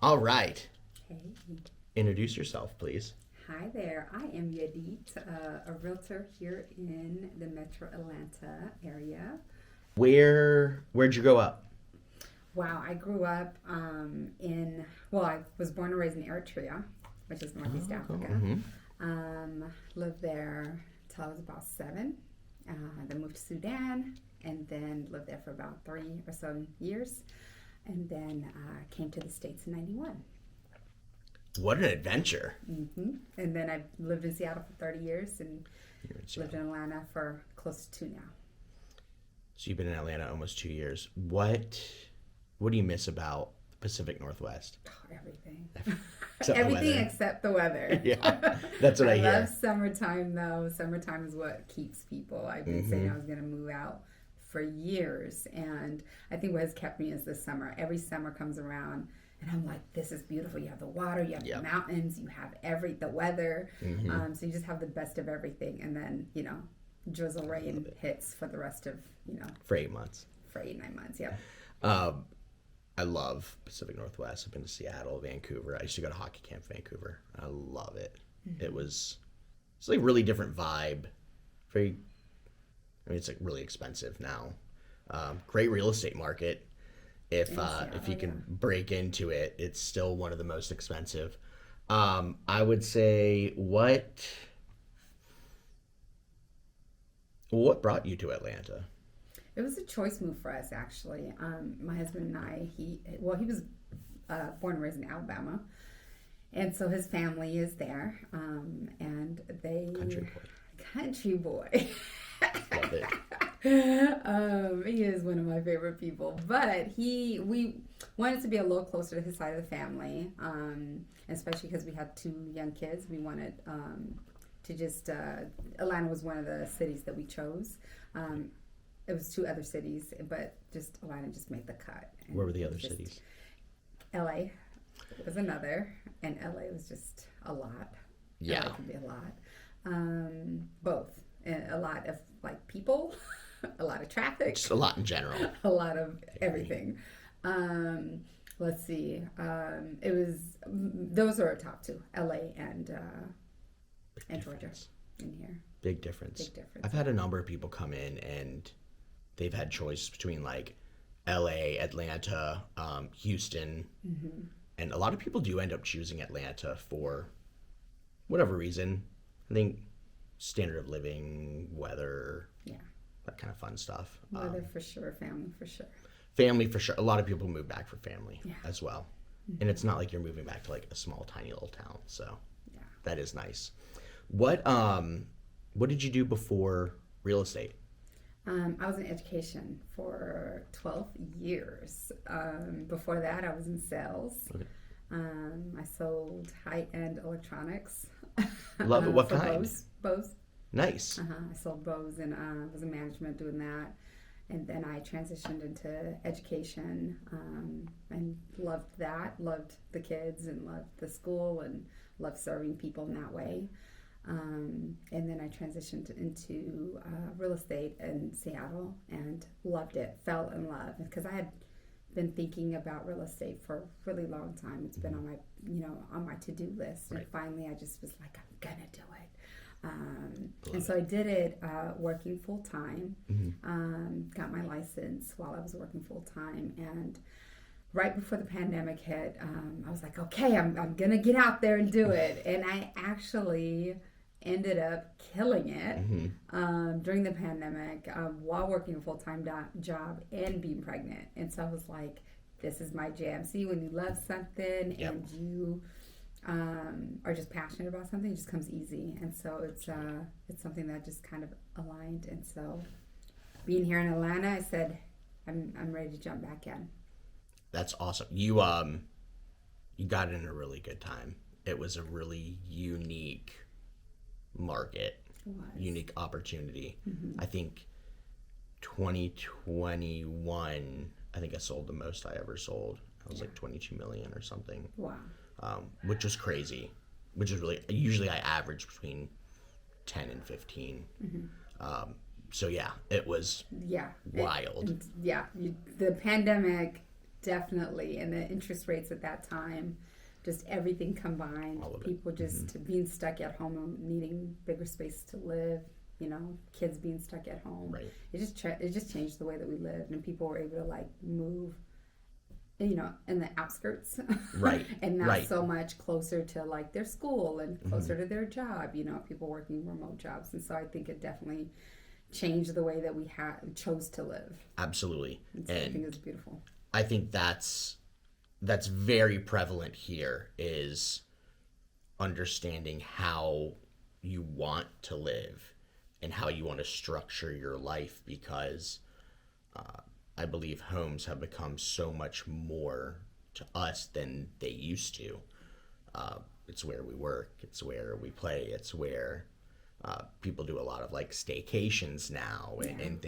All right. Hey. Introduce yourself, please. Hi there. I am Yedit, a realtor here in the Metro Atlanta area. Where'd you grow up? Wow, I grew up I was born and raised in Eritrea, which is Northeast Africa. Mm-hmm. Lived there till I was about 7. Then moved to Sudan, and then lived there for about 3 or so years. And then came to the States in 91. What an adventure. Mm-hmm. And then I lived in Seattle for 30 years and lived in Atlanta for close to 2 now. So you've been in Atlanta almost 2 years. What do you miss about the Pacific Northwest? Oh, everything. Everything except the weather. Yeah, that's what I hear. I love summertime, though. Summertime is what keeps people. I've been saying I was going to move out for years, and I think what has kept me is the summer. Every summer comes around, and I'm like, this is beautiful. You have the water, you have the mountains, you have the weather. So you just have the best of everything, and then, drizzle rain hits for the rest of, For 8 months. For 8-9 months, yeah. I love Pacific Northwest. I've been to Seattle, Vancouver. I used to go to hockey camp in Vancouver. I love it. It's like a really different vibe. It's like really expensive now. Great real estate market. If you can break into it, it's still one of the most expensive. I would say what brought you to Atlanta? It was a choice move for us, actually. My husband and I, he was born and raised in Alabama, and so his family is there, and they... Country boy. Love it. He is one of my favorite people, but we wanted to be a little closer to his side of the family, especially because we had 2 young kids. We wanted to just... Atlanta was one of the cities that we chose. It was 2 other cities, but just Atlanta just made the cut. And where were the other cities? LA was another, and LA was just a lot. Yeah. LA can be a lot. Both. And a lot of people, a lot of traffic. Just a lot in general. A lot of everything. Let's see. Those are our top 2, LA and Georgia in here. Big difference. I've had a number of people come in and they've had choice between LA, Atlanta, Houston, and a lot of people do end up choosing Atlanta for whatever reason. I think standard of living, weather, that kind of fun stuff. Weather for sure, family for sure. Family for sure. A lot of people move back for family as well. And it's not like you're moving back to a small, tiny little town. So that is nice. What did you do before real estate? I was in education for 12 years. Before that, I was in sales. Okay. I sold high-end electronics. Love it. What kind? Bose. Nice. I sold Bose and was in management doing that. And then I transitioned into education and loved that. Loved the kids and loved the school and loved serving people in that way. And then I transitioned into real estate in Seattle and loved it. Fell in love because I had been thinking about real estate for a really long time. It's been on my to-do list, and finally I just was like, I'm gonna do it. And so I did it working full time. Got my license while I was working full time, and right before the pandemic hit, I was like, okay, I'm gonna get out there and do it. And I actually ended up killing it during the pandemic while working a full-time job and being pregnant. And so I was like, this is my jam. See, when you love something and you are just passionate about something, it just comes easy. And so it's something that just kind of aligned. And so being here in Atlanta, I said, I'm ready to jump back in. That's awesome. You got in a really good time. It was a really unique market, unique opportunity. I think 2021, I think I sold the most I ever sold. I was like 22 million or something. Wow. Which was crazy. Which is really, usually I average between 10 and 15. So yeah, it was wild. The pandemic definitely. And the interest rates at that time, just everything combined, All of it. people just being stuck at home and needing bigger space to live, you know, kids being stuck at home. Right. It just changed the way that we lived, and people were able to like move, you know, in the outskirts, Right. and not Right. so much closer to like their school and closer to their job, you know, people working remote jobs. And so I think it definitely changed the way that we chose to live. Absolutely. And so I think And it's beautiful. I think that's very prevalent here, is understanding how you want to live and how you want to structure your life, because I believe homes have become so much more to us than they used to. It's where we work, it's where we play, it's where people do a lot of like staycations now and things